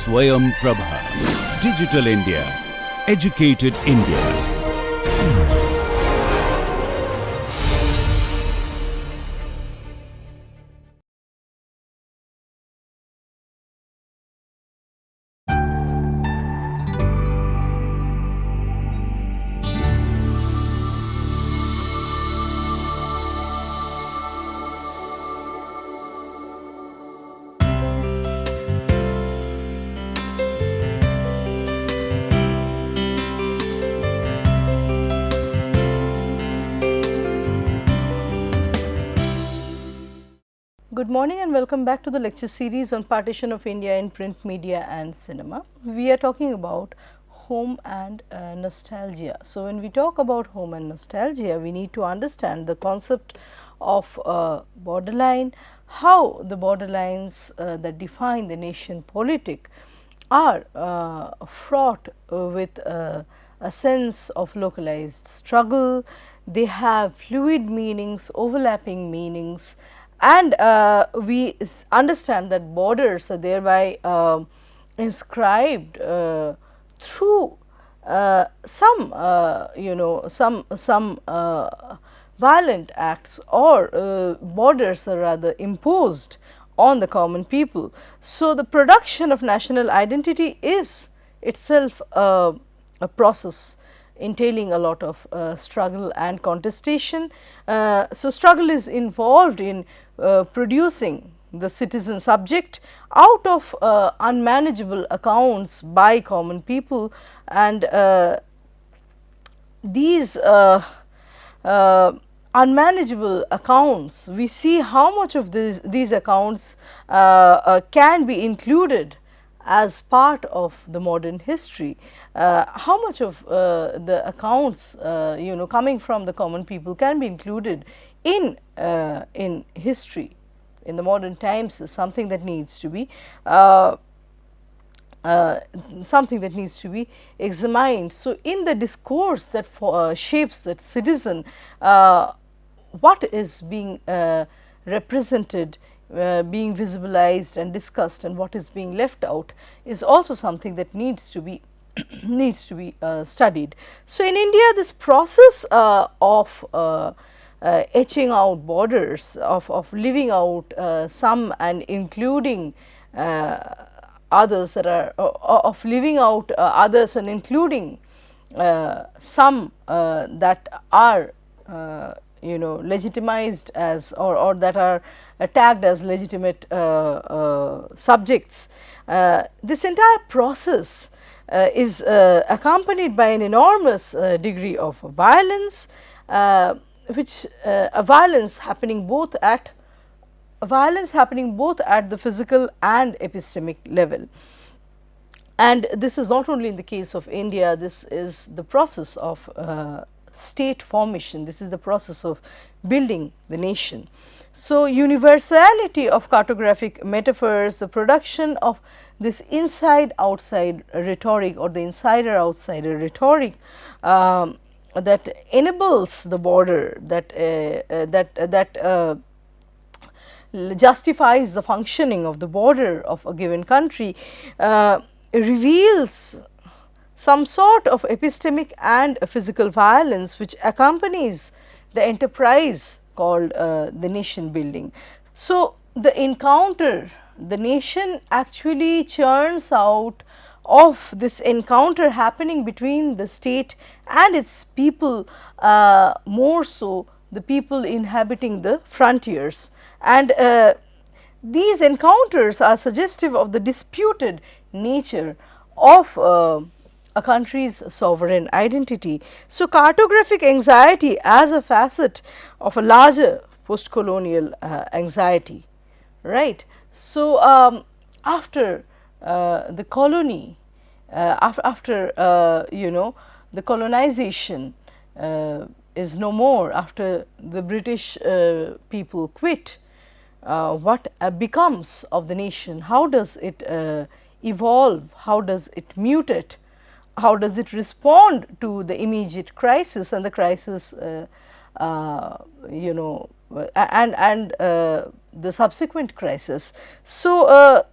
Swayam Prabha. Digital India. Educated India. Good morning and welcome back to the lecture series on partition of India in print media and cinema. We are talking about home and nostalgia. So, when we talk about home and nostalgia, we need to understand the concept of borderline, how the borderlines that define the nation politic are fraught with a sense of localized struggle. They have fluid meanings, overlapping meanings, and we understand that borders are thereby inscribed through some violent acts, or borders are rather imposed on the common people. So, the production of national identity is itself a process entailing a lot of struggle and contestation. So, struggle is involved in producing the citizen subject out of unmanageable accounts by common people, and these unmanageable accounts, we see how much of these accounts can be included as part of the modern history. How much of the accounts coming from the common people can be included in history in the modern times is something that needs to be examined. So, in the discourse that shapes that citizen, what is being represented, being visualized and discussed, and what is being left out is also something that needs to be studied. So, in India, this process of etching out borders, of living out some and including others that are of living out others and including some that are legitimized as, or that are tagged as legitimate subjects. This entire process is accompanied by an enormous degree of violence, which violence happening both at the physical and epistemic level. And this is not only in the case of India, this is the process of state formation, this is the process of building the nation. So, universality of cartographic metaphors, the production of this inside outside rhetoric, or the insider outsider rhetoric, that enables the border, that justifies the functioning of the border of a given country, reveals some sort of epistemic and physical violence which accompanies the enterprise called the nation building. So, the encounter, the nation actually churns out of this encounter happening between the state and its people, more so the people inhabiting the frontiers. And these encounters are suggestive of the disputed nature of a country's sovereign identity. So, cartographic anxiety as a facet of a larger post-colonial anxiety, right. So, after the colony, after the colonization is no more, after the British people quit, what becomes of the nation? How does it evolve? How does it mutate? How does it respond to the immediate crisis and the crisis and the subsequent crisis? So,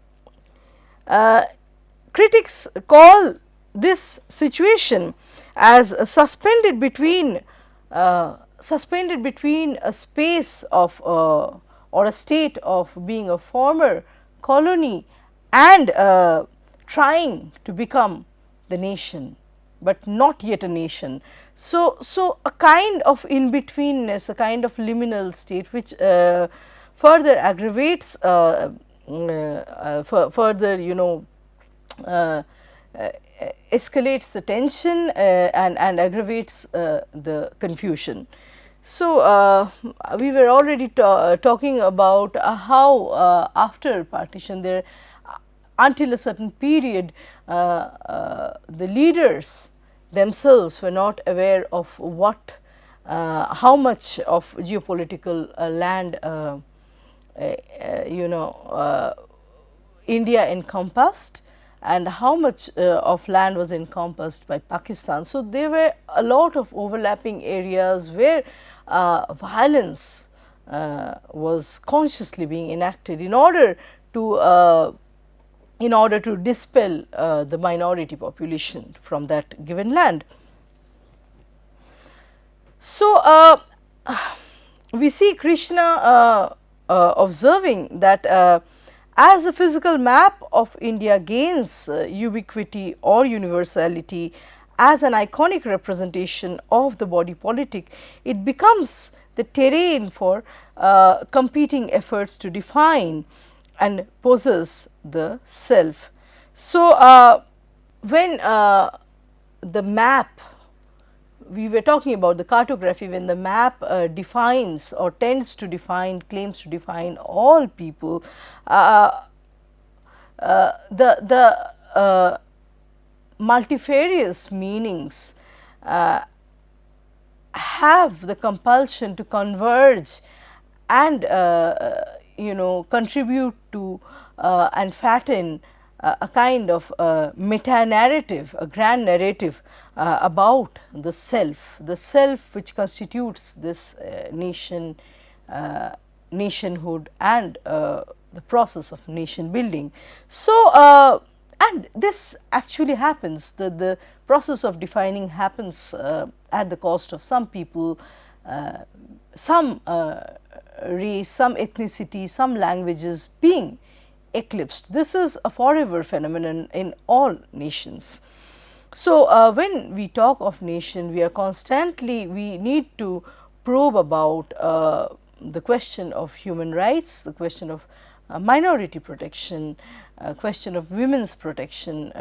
critics call this situation as suspended between a space of or a state of being a former colony and trying to become the nation, but not yet a nation. So, a kind of in-betweenness, a kind of liminal state which further aggravates further escalates the tension and aggravates the confusion. So, we were already talking about how after partition there until a certain period the leaders themselves were not aware of what how much of geopolitical land India encompassed and how much of land was encompassed by Pakistan. So, there were a lot of overlapping areas where violence was consciously being enacted in order to dispel the minority population from that given land. So, we see Krishna observing that as the physical map of India gains ubiquity or universality as an iconic representation of the body politic, it becomes the terrain for competing efforts to define and possess the self. So, when the map, we were talking about the cartography, when the map defines or tends to define, claims to define all people, the multifarious meanings have the compulsion to converge and contribute to and fatten a kind of meta narrative, a grand narrative about the self which constitutes this nation, nationhood and the process of nation building. So, and this actually happens, the process of defining happens at the cost of some people, some race, some ethnicity, some languages being eclipsed. This is a forever phenomenon in all nations. So, when we talk of nation, we need to probe about the question of human rights, the question of minority protection, question of women's protection,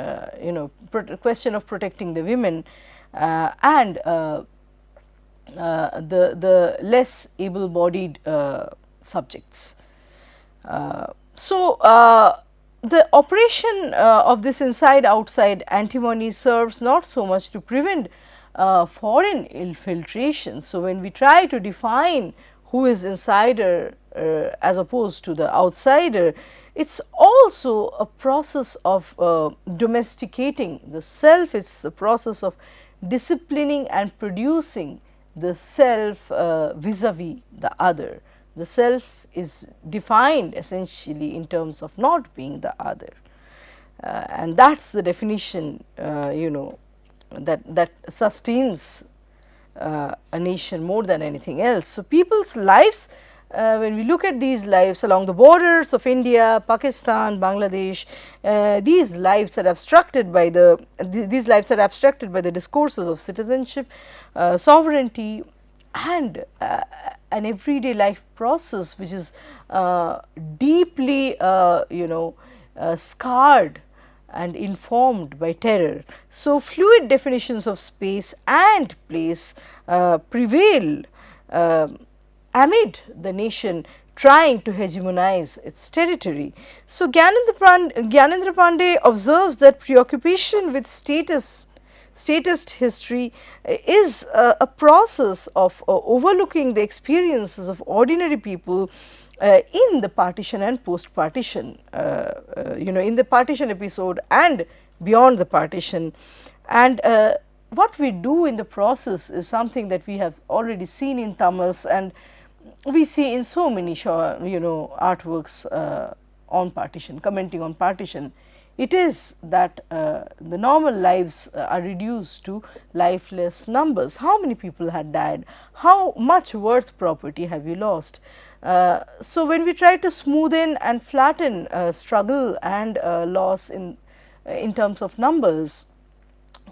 question of protecting the women and the less able-bodied subjects. So, the operation of this inside-outside antinomy serves not so much to prevent foreign infiltration. So, when we try to define who is insider as opposed to the outsider, it is also a process of domesticating the self, it is a process of disciplining and producing the self vis-a-vis the other. The self is defined essentially in terms of not being the other, and that is the definition that sustains a nation more than anything else. So, people's lives, when we look at these lives along the borders of India, Pakistan, Bangladesh, these lives are abstracted by the discourses of citizenship, sovereignty and an everyday life process which is deeply scarred and informed by terror. So, fluid definitions of space and place prevail amid the nation trying to hegemonize its territory. So, Gyanendra Pandey observes that preoccupation with statist history is a process of overlooking the experiences of ordinary people in the partition and post partition, in the partition episode and beyond the partition. And what we do in the process is something that we have already seen in Tamas, and we see in so many artworks on partition, commenting on partition it is that the normal lives are reduced to lifeless numbers. How many people had died? How much worth property have you lost? So, when we try to smoothen and flatten struggle and loss in terms of numbers,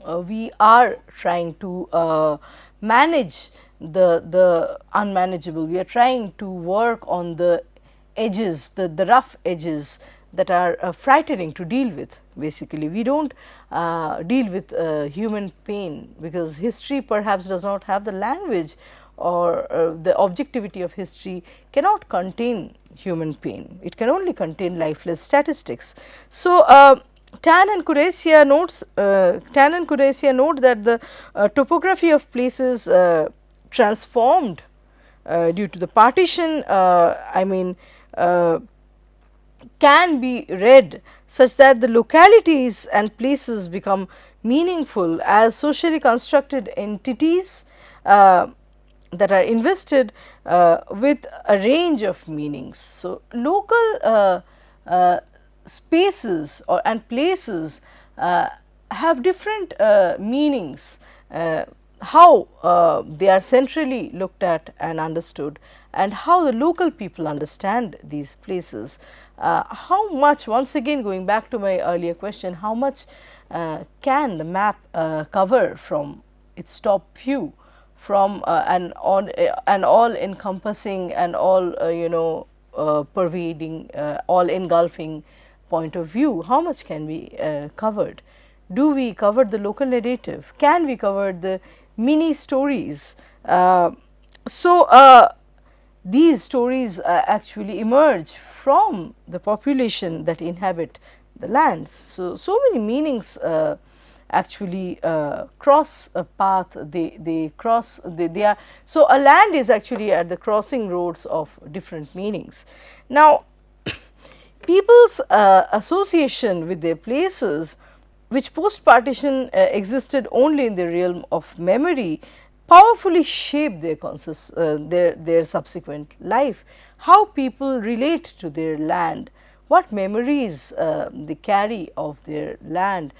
we are trying to manage the unmanageable. We are trying to work on the edges, the rough edges that are frightening to deal with. Basically, we do not deal with human pain, because history perhaps does not have the language, or the objectivity of history cannot contain human pain. It can only contain lifeless statistics. So, Tan and Kuresia note that the topography of places transformed due to the partition, can be read such that the localities and places become meaningful as socially constructed entities that are invested with a range of meanings. So, local spaces and places have different meanings, how they are centrally looked at and understood, and how the local people understand these places. How much, once again going back to my earlier question, how much can the map cover from its top view, from an all encompassing and all pervading, all engulfing point of view? How much can be covered? Do we cover the local narrative? Can we cover the mini stories? These stories actually emerge from the population that inhabit the lands. So many meanings actually cross a path, they cross, they are, so a land is actually at the crossing roads of different meanings. Now, people's association with their places, which post partition existed only in the realm of memory, powerfully shape their subsequent life. How people relate to their land, what memories they carry of their land,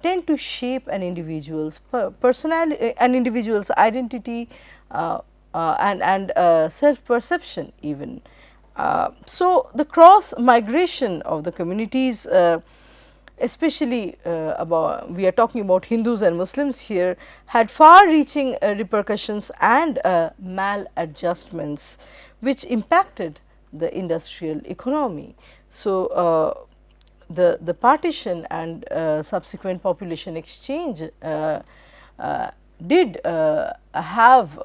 tend to shape an individual's personality, an individual's identity, and self perception even. So, the cross migration of the communities, especially we are talking about Hindus and Muslims here, had far reaching repercussions and maladjustments which impacted the industrial economy. So, the partition and subsequent population exchange did have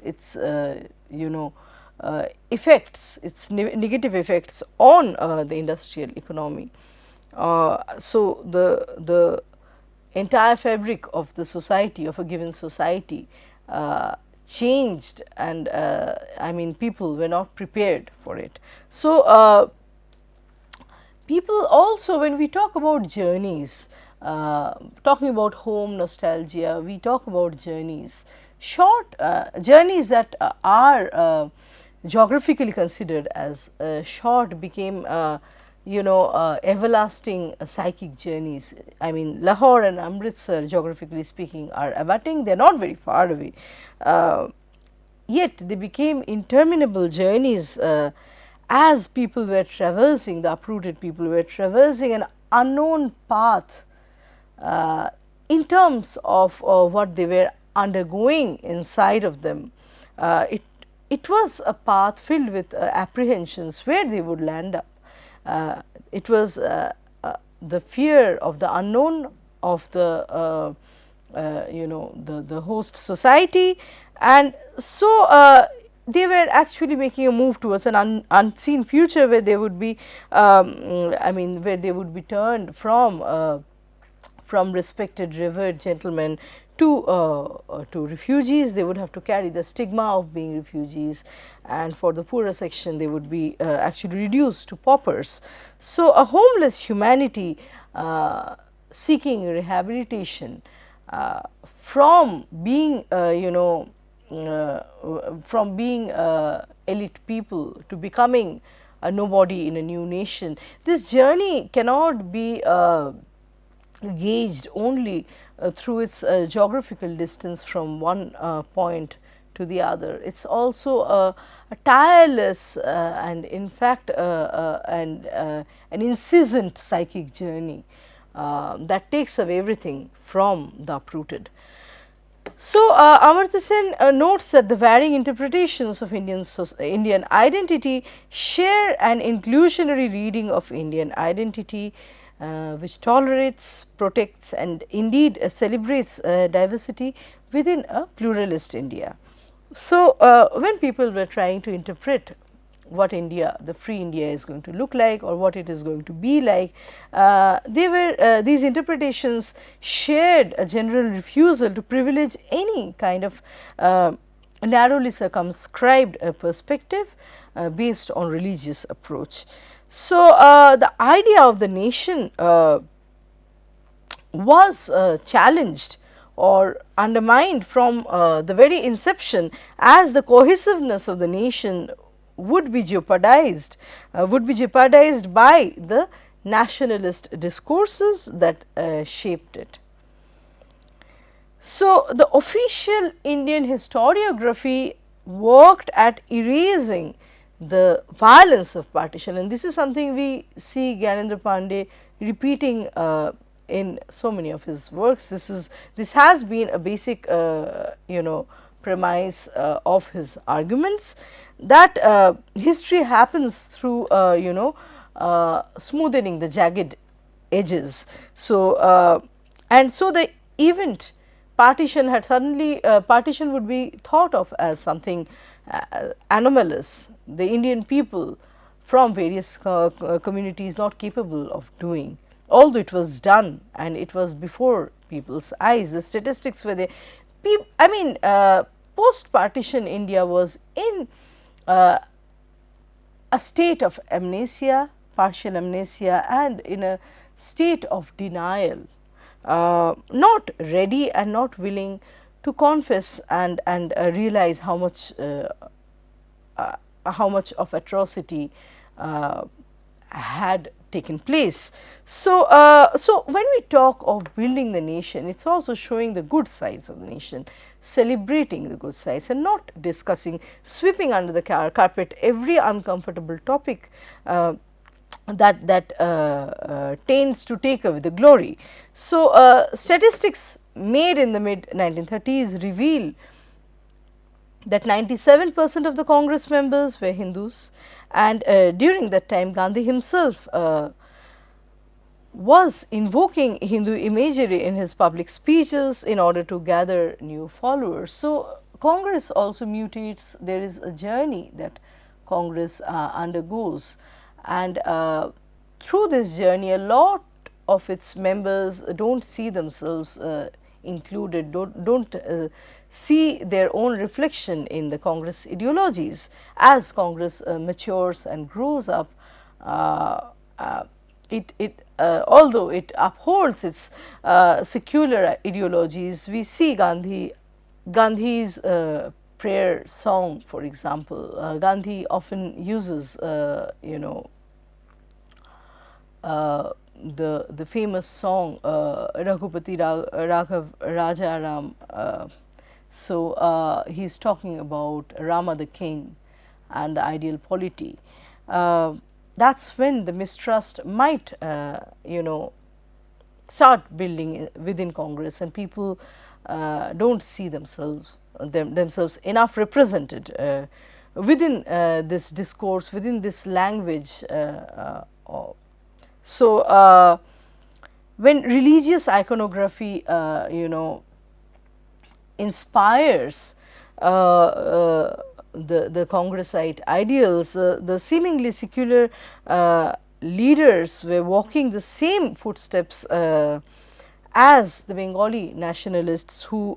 its effects, its negative effects on the industrial economy. So, the entire fabric of the society, of a given society, changed, and people were not prepared for it. So, people also, when we talk about journeys, talking about home nostalgia, we talk about journeys, short journeys that are geographically considered as short became everlasting psychic journeys. I mean, Lahore and Amritsar, geographically speaking, are abutting, they are not very far away, yet they became interminable journeys as people were traversing, the uprooted people were traversing an unknown path in terms of what they were undergoing inside of them. It was a path filled with apprehensions where they would land up. It was the fear of the unknown of the the host society, and so they were actually making a move towards an unseen future where they would be where they would be turned from respected revered gentlemen to refugees. They would have to carry the stigma of being refugees, and for the poorer section they would be actually reduced to paupers. So, a homeless humanity seeking rehabilitation from being elite people to becoming a nobody in a new nation. This journey cannot be gauged only through its geographical distance from one point to the other. It is also a tireless and in fact an incessant psychic journey that takes away everything from the uprooted. So, Amartya Sen notes that the varying interpretations of Indian identity share an inclusionary reading of Indian identity, which tolerates, protects and indeed celebrates diversity within a pluralist India. So, when people were trying to interpret what India, the free India is going to look like or what it is going to be like, these interpretations shared a general refusal to privilege any kind of narrowly circumscribed perspective based on religious approach. So, the idea of the nation was challenged or undermined from the very inception, as the cohesiveness of the nation would be jeopardized by the nationalist discourses that shaped it. So, the official Indian historiography worked at erasing the violence of partition, and this is something we see Gyanendra Pandey repeating in so many of his works. This has been a basic premise of his arguments, that history happens through smoothing the jagged edges. So, and so the event partition had suddenly partition would be thought of as something anomalous, the Indian people from various communities not capable of doing, although it was done and it was before people's eyes. The statistics were there. I mean, post partition India was in a state of amnesia, partial amnesia, and in a state of denial, not ready and not willing to confess and realize how much of atrocity had taken place. So, so when we talk of building the nation, it is also showing the good sides of the nation, celebrating the good sides and not discussing, sweeping under the carpet every uncomfortable topic that tends to take away the glory. So, statistics made in the mid 1930s reveal that 97% of the Congress members were Hindus, and during that time Gandhi himself was invoking Hindu imagery in his public speeches in order to gather new followers. So, Congress also mutates. There is a journey that Congress undergoes, and through this journey a lot of its members do not see themselves included, do not see their own reflection in the Congress ideologies. As Congress matures and grows up, although it upholds its secular ideologies, we see Gandhi's prayer song, for example. Gandhi often uses the famous song Raghupati Raghav Raja Ram. So, he is talking about Rama the king and the ideal polity. That is when the mistrust might start building within Congress, and people do not see themselves enough represented within this discourse, within this language. So, when religious iconography inspires the Congressite ideals, the seemingly secular leaders were walking the same footsteps as the Bengali nationalists who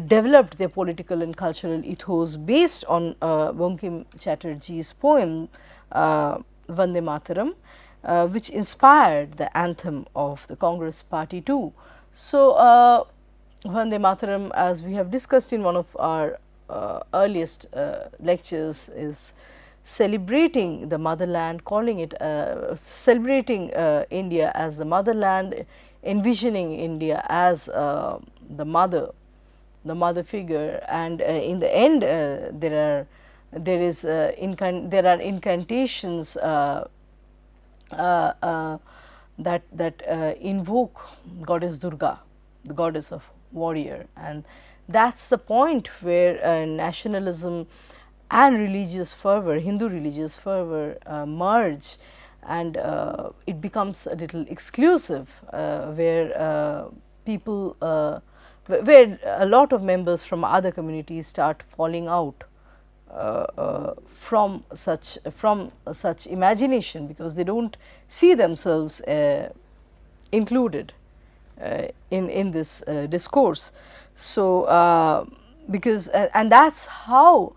developed their political and cultural ethos based on Bankim Chatterjee's poem Vande Mataram, which inspired the anthem of the Congress party too. So, Vande Mataram, as we have discussed in one of our earliest lectures, is celebrating the motherland, calling it, celebrating India as the motherland, envisioning India as the mother figure, and in the end there are incantations that invoke goddess Durga, the goddess of warrior, and that's the point where nationalism and religious fervor, Hindu religious fervor merge, and it becomes a little exclusive, where people, where a lot of members from other communities start falling out from such imagination, because they don't see themselves included in this discourse. So, because and that's how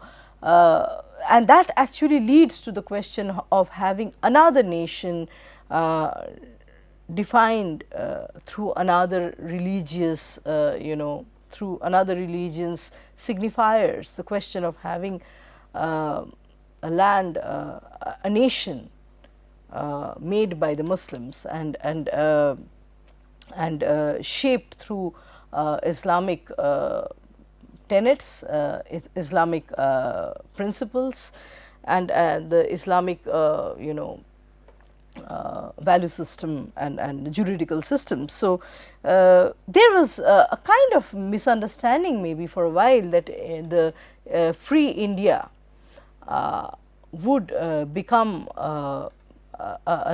and that actually leads to the question of having another nation defined through another religious, through another religion's signifiers, the question of having a land, a nation made by the Muslims and shaped through Islamic tenets, Islamic principles, and the Islamic value system and juridical system. So, there was a kind of misunderstanding maybe for a while that the free India would become a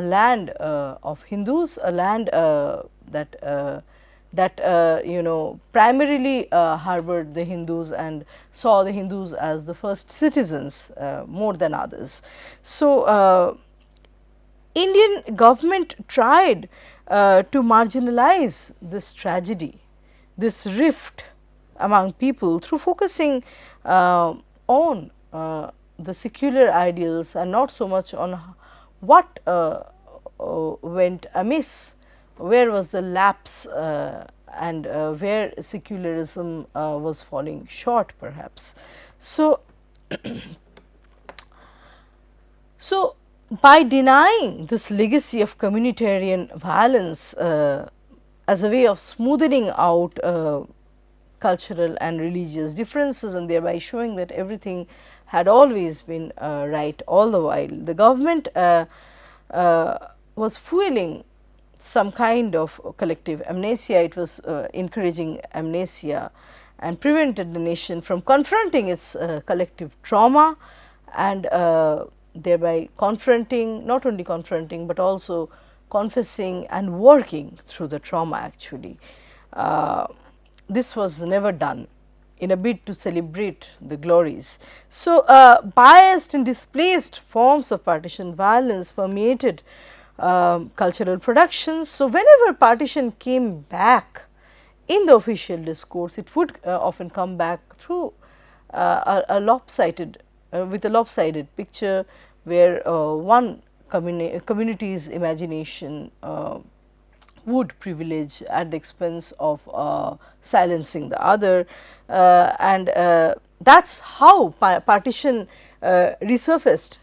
land of Hindus, a land that primarily harbored the Hindus and saw the Hindus as the first citizens more than others. So, Indian government tried to marginalize this tragedy, this rift among people, through focusing on the secular ideals and not so much on what went amiss, where was the lapse, and where secularism was falling short perhaps. So, so by denying this legacy of communitarian violence as a way of smoothing out cultural and religious differences, and thereby showing that everything had always been right all the while, the government was fueling some kind of collective amnesia. It was encouraging amnesia and prevented the nation from confronting its collective trauma, and thereby confronting, not only confronting, but also confessing and working through the trauma actually. This was never done in a bid to celebrate the glories. So, biased and displaced forms of partition violence permeated cultural productions. So, whenever partition came back in the official discourse, it would often come back through a lopsided, with a lopsided picture, where one community's imagination would privilege at the expense of silencing the other, and that is how partition resurfaced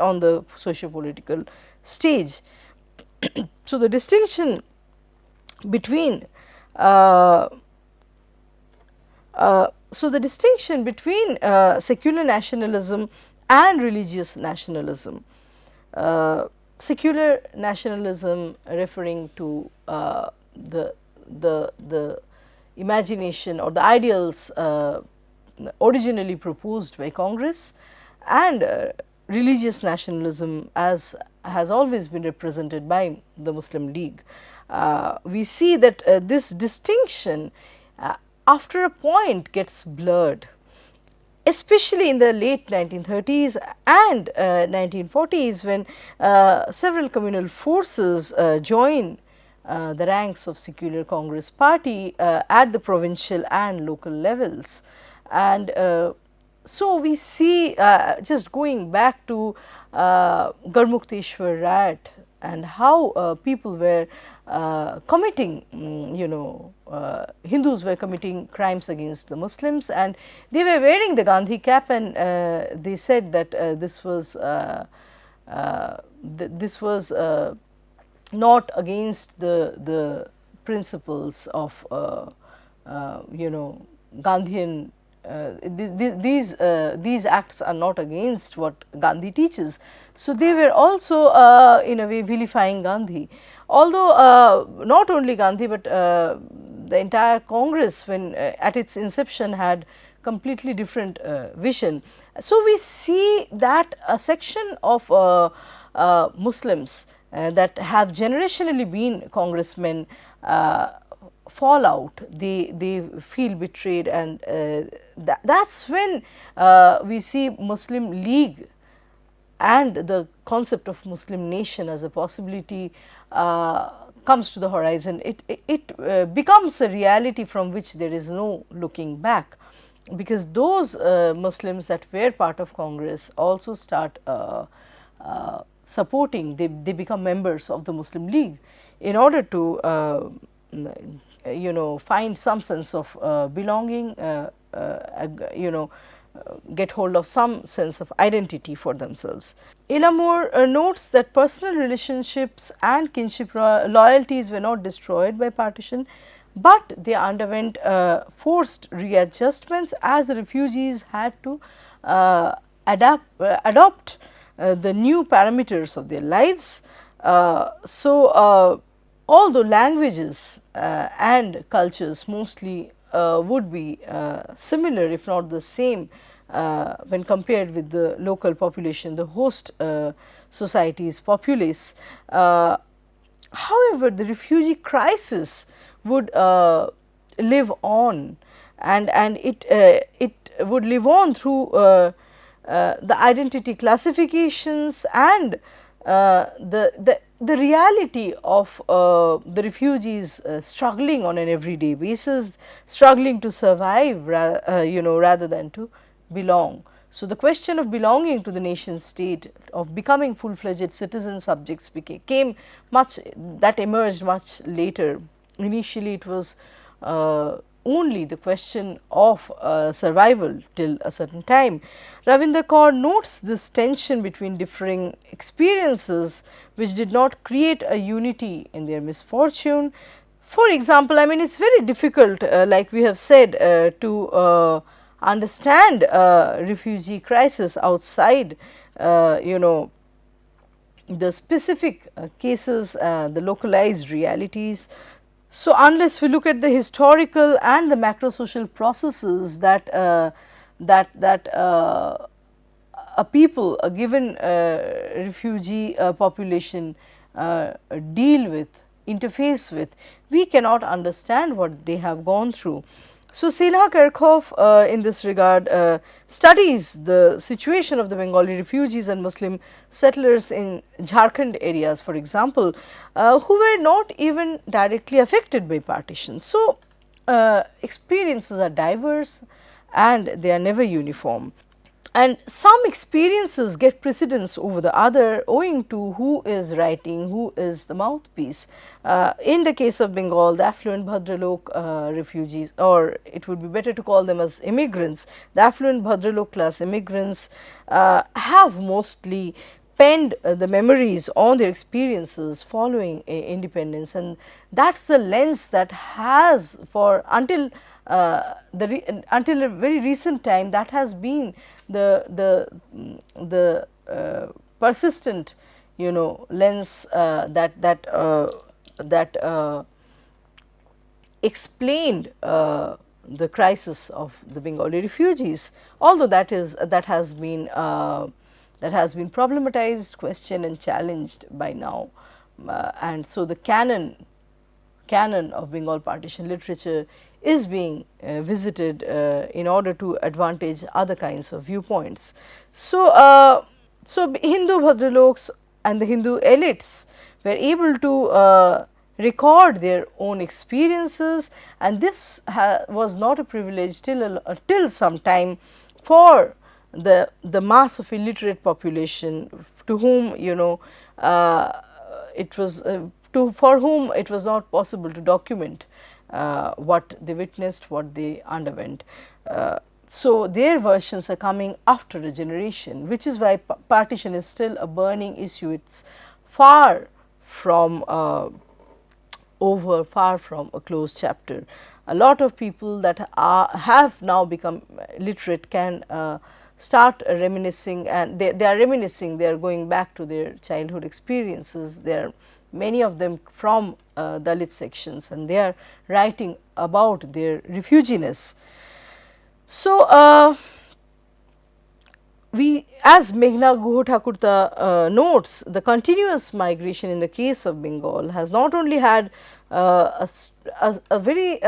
on the socio-political stage. So, the distinction between secular nationalism and religious nationalism. Secular nationalism referring to the imagination or the ideals originally proposed by Congress, and religious nationalism as has always been represented by the Muslim League. We see that this distinction after a point gets blurred, especially in the late 1930s and 1940s, when several communal forces join the ranks of secular Congress party at the provincial and local levels. And so, we see, just going back to Garmukteshwar riot and how people were committing, Hindus were committing crimes against the Muslims, and they were wearing the Gandhi cap, and they said that this was not against the principles of Gandhian. These acts are not against what Gandhi teaches. So they were also in a way vilifying Gandhi, although not only Gandhi, but the entire Congress, when at its inception, had completely different vision. So we see that a section of Muslims that have generationally been congressmen fall out, they feel betrayed, and that's when we see Muslim League and the concept of Muslim nation as a possibility comes to the horizon. It becomes a reality from which there is no looking back, because those Muslims that were part of Congress also start supporting, they become members of the Muslim League in order to find some sense of belonging, get hold of some sense of identity for themselves. Elamore notes that personal relationships and kinship loyalties were not destroyed by partition, but they underwent forced readjustments as the refugees had to adopt the new parameters of their lives. Although languages and cultures mostly would be similar, if not the same, when compared with the local population, the host society's populace. However, the refugee crisis would live on, and it would live on through the identity classifications and the reality of the refugees struggling on an everyday basis, struggling to survive, rather than to belong. So the question of belonging to the nation state, of becoming full-fledged citizen subjects emerged much later. Initially, it was only the question of survival till a certain time. Ravinder Kaur notes this tension between differing experiences which did not create a unity in their misfortune. For example, I mean, it is very difficult, like we have said, to understand refugee crisis outside the specific cases, the localized realities. So, unless we look at the historical and the macro social processes that a people, a given refugee population deal with, interface with, we cannot understand what they have gone through. So, Selha Kirchhoff in this regard studies the situation of the Bengali refugees and Muslim settlers in Jharkhand areas, for example, who were not even directly affected by partition. So, experiences are diverse and they are never uniform, and some experiences get precedence over the other owing to who is writing, who is the mouthpiece. In the case of Bengal, the affluent Bhadralok refugees, or it would be better to call them as immigrants, the affluent Bhadralok class immigrants have mostly penned the memories on their experiences following independence, and that is the lens that has until a very recent time, that has been the persistent lens that explained the crisis of the Bengali refugees, although that has been problematized, questioned and challenged by now. And so the canon of Bengal partition literature is being visited in order to advantage other kinds of viewpoints. So, Hindu Bhadraloks and the Hindu elites were able to record their own experiences, and this was not a privilege till some time for the mass of illiterate population, to whom it was for whom it was not possible to document what they witnessed, what they underwent. So their versions are coming after a generation, which is why partition is still a burning issue. It's far from over, far from a closed chapter. A lot of people that have now become literate can start reminiscing, and they are reminiscing, they are going back to their childhood experiences. There are many of them from Dalit sections, and they are writing about their refuginess. So, we, as Meghna Guha Thakur notes, the continuous migration in the case of Bengal has not only had a very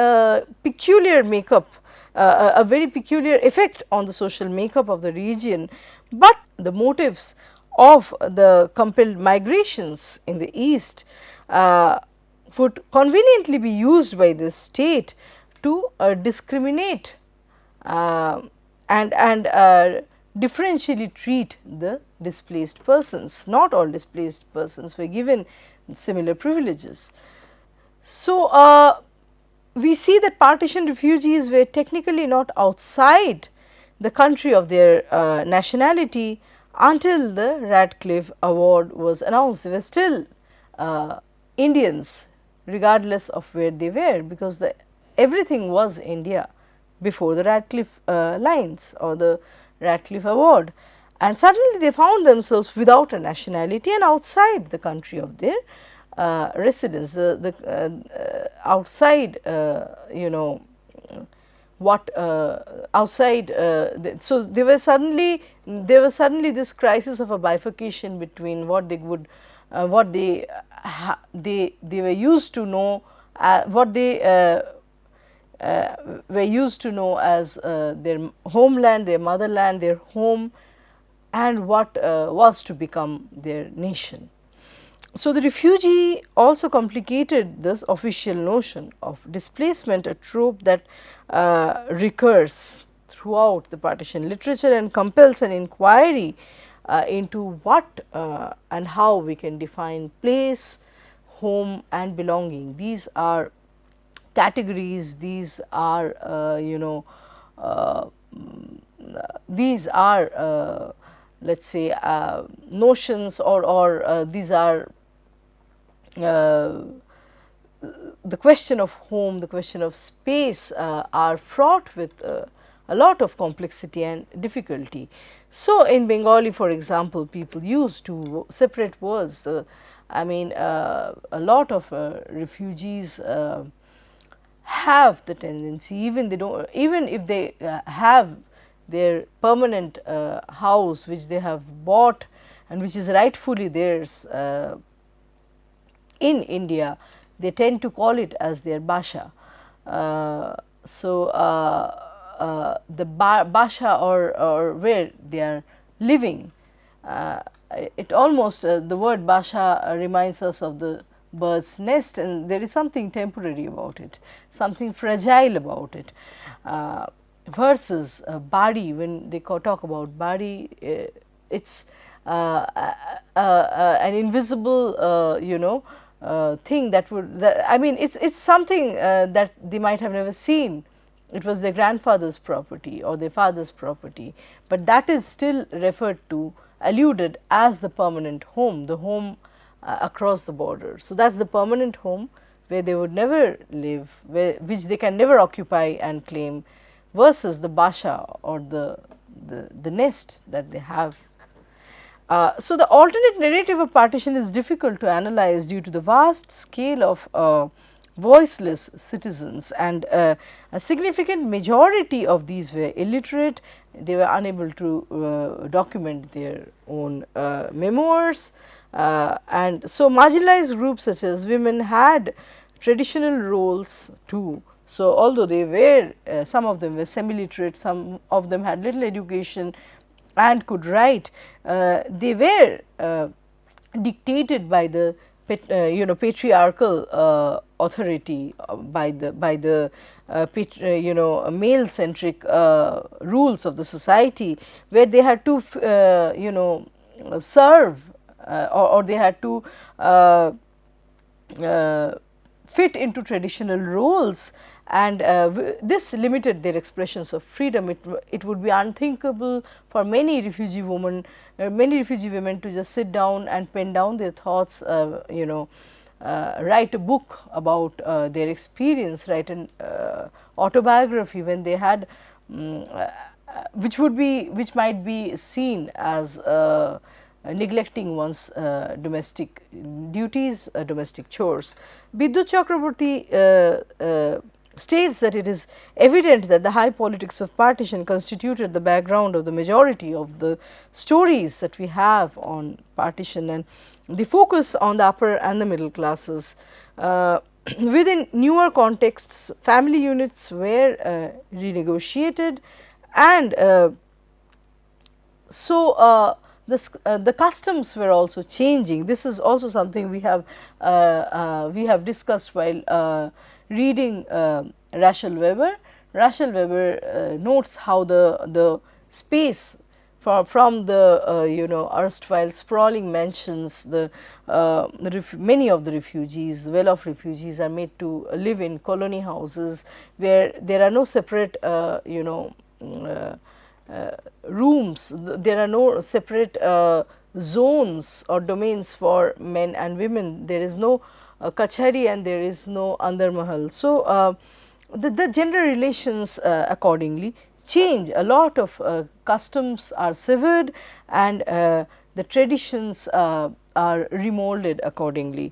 peculiar makeup, a very peculiar effect on the social makeup of the region, but the motives of the compelled migrations in the east would conveniently be used by this state to discriminate and differentially treat the displaced persons. Not all displaced persons were given similar privileges. So, we see that partition refugees were technically not outside the country of their nationality until the Radcliffe Award was announced. They were still Indians regardless of where they were, because everything was India before the Radcliffe lines or the Radcliffe Award, and suddenly they found themselves without a nationality and outside the country of their residence, outside what outside. So there was suddenly this crisis of a bifurcation between what they would what they were used to know, what they were used to know as their homeland, their motherland, their home, and what was to become their nation. So, the refugee also complicated this official notion of displacement, a trope that recurs throughout the partition literature and compels an inquiry into what and how we can define place, home and belonging. These are categories, these are these are let us say notions, or these are the question of home, the question of space are fraught with a lot of complexity and difficulty. So, in Bengali, for example, people use two separate words. I mean, a lot of refugees have the tendency, even if they have their permanent house which they have bought and which is rightfully theirs in India, they tend to call it as their basha. The basha, or where they are living, it almost the word basha reminds us of the bird's nest, and there is something temporary about it, something fragile about it, versus bari. When they talk about bari, it's an invisible thing that would, I mean, it's something that they might have never seen. It was their grandfather's property or their father's property, but that is still referred to, alluded as the permanent home, the home across the border. So, that is the permanent home where they would never live, which they can never occupy and claim, versus the basha, or the nest that they have. So, the alternate narrative of partition is difficult to analyze due to the vast scale of voiceless citizens, and a significant majority of these were illiterate. They were unable to document their own memoirs, and so marginalized groups such as women had traditional roles too. So, although they were some of them were semi-literate, some of them had little education and could write, they were dictated by the patriarchal authority, by the male centric rules of the society, where they had to serve or they had to fit into traditional roles, and this limited their expressions of freedom. It would be unthinkable for many refugee women to just sit down and pen down their thoughts, write a book about their experience, write an autobiography when they had which might be seen as neglecting one's domestic duties, domestic chores. Bidyut Chakraborty states that it is evident that the high politics of partition constituted the background of the majority of the stories that we have on partition, and the focus on the upper and the middle classes. Within newer contexts, family units were renegotiated, and the customs were also changing. This is also something we have discussed while reading Rachel Weber. Rachel Weber notes how the space from the erstwhile sprawling mansions, many of the refugees, well-off refugees, are made to live in colony houses where there are no separate rooms, there are no separate zones or domains for men and women. There is no kachari and there is no andar mahal. So, the gender relations accordingly change. A lot of customs are severed, and the traditions are remolded accordingly.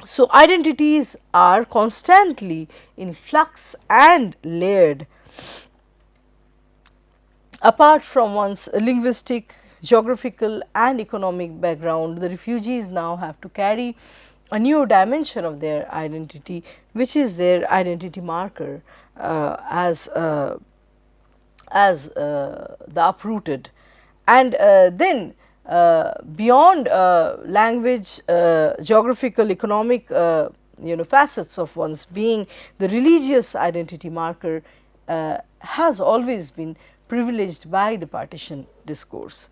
So, identities are constantly in flux and layered. Apart from one's linguistic, geographical and economic background, the refugees now have to carry a new dimension of their identity, which is their identity marker as the uprooted. And then beyond language, geographical, economic facets of one's being, the religious identity marker has always been privileged by the partition discourse.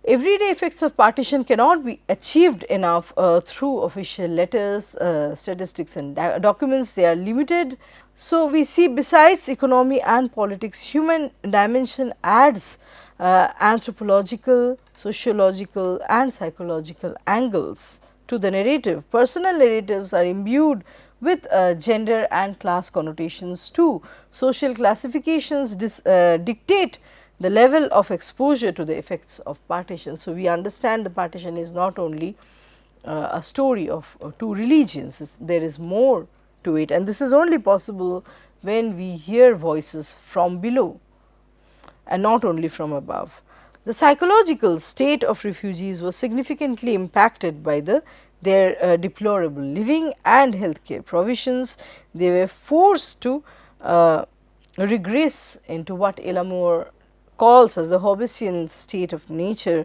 Everyday effects of partition cannot be achieved enough through official letters, statistics and documents. They are limited. So, we see besides economy and politics, human dimension adds anthropological, sociological and psychological angles to the narrative. Personal narratives are imbued with gender and class connotations too. Social classifications dictate the level of exposure to the effects of partition. So, we understand the partition is not only a story of two religions, there is more to it, and this is only possible when we hear voices from below and not only from above. The psychological state of refugees was significantly impacted by their deplorable living and healthcare provisions. They were forced to regress into what Elamour calls as the Hobbesian state of nature,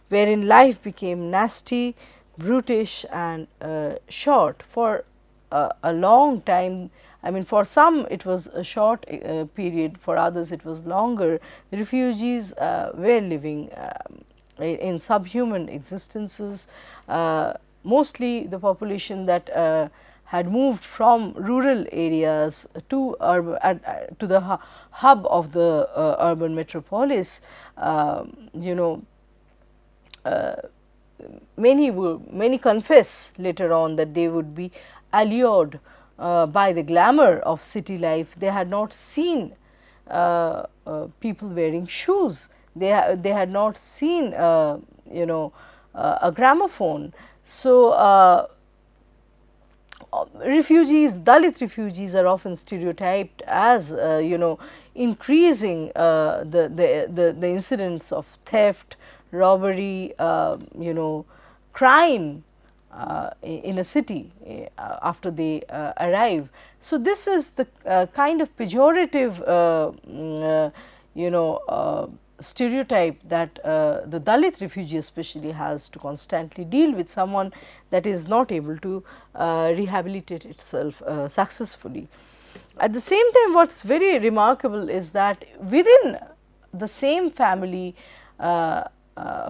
wherein life became nasty, brutish and short for a long time. I mean, for some it was a short period, for others it was longer. The refugees were living in subhuman existences. Mostly the population that had moved from rural areas to the hub of the urban metropolis, many confess later on that they would be allured by the glamour of city life. They had not seen people wearing shoes. They had not seen a gramophone. So, refugees, Dalit refugees are often stereotyped as increasing the incidents of theft, robbery, crime in a city after they arrive. So, this is the kind of pejorative stereotype that the Dalit refugee especially has to constantly deal with, someone that is not able to rehabilitate itself successfully. At the same time, what is very remarkable is that within the same family,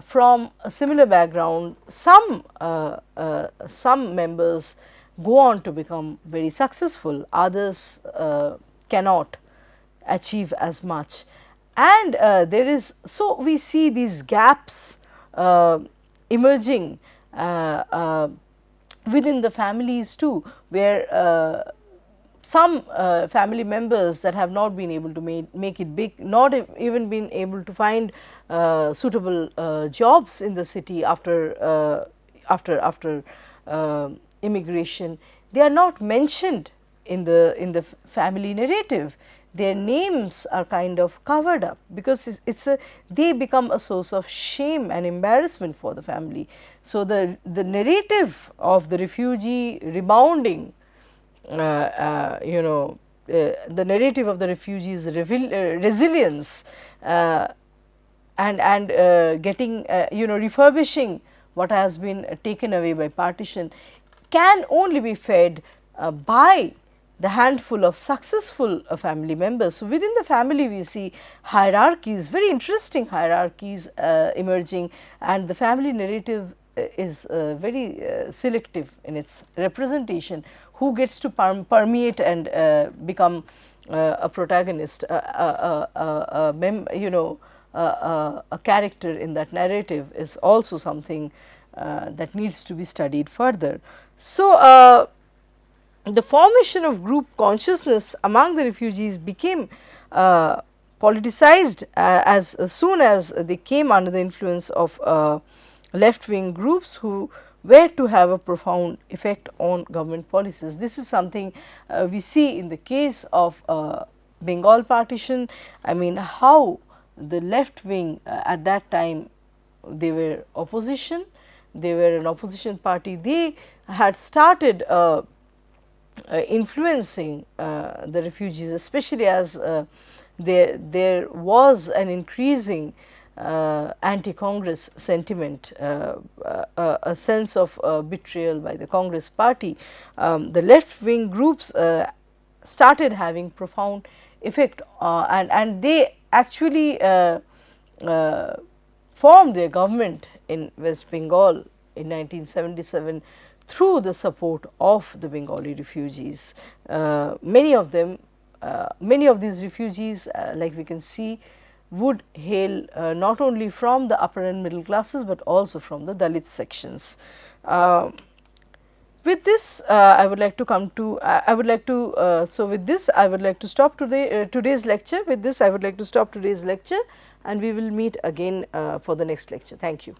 from a similar background, some members go on to become very successful, others cannot achieve as much. And there is, so we see these gaps emerging within the families too, where some family members that have not been able to make it big, not even been able to find suitable jobs in the city after immigration, they are not mentioned in the family narrative. Their names are kind of covered up, because they become a source of shame and embarrassment for the family. So the narrative of the refugee rebounding, the narrative of the refugees' resilience and getting refurbishing what has been taken away by partition, can only be fed by the handful of successful family members. So within the family we see hierarchies, very interesting hierarchies emerging, and the family narrative is very selective in its representation. Who gets to permeate and become a protagonist, a character in that narrative, is also something that needs to be studied further. So the formation of group consciousness among the refugees became politicized as soon as they came under the influence of left wing groups who were to have a profound effect on government policies. This is something we see in the case of Bengal partition. I mean, how the left wing at that time, they were opposition, they were an opposition party, they had started influencing the refugees, especially as there was an increasing anti-Congress sentiment, a sense of betrayal by the Congress party. The left wing groups started having profound effect, and they actually formed their government in West Bengal in 1977 through the support of the Bengali refugees. Many of them, many of these refugees, like we can see, would hail not only from the upper and middle classes, but also from the Dalit sections. With this, I would like to come to, so with this I would like to stop today's lecture. With this I would like to stop today's lecture, and we will meet again for the next lecture. Thank you.